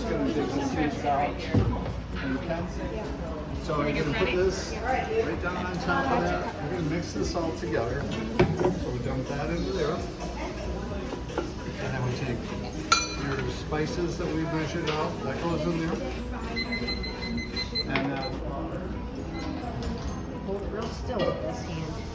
just going to dig the seeds out. Okay. So we're going to put this right down on top of that. We're going to mix this all together. So we dump that into there. And then we take your spices that we measured out. That goes in there. And Hold it real still with this hand.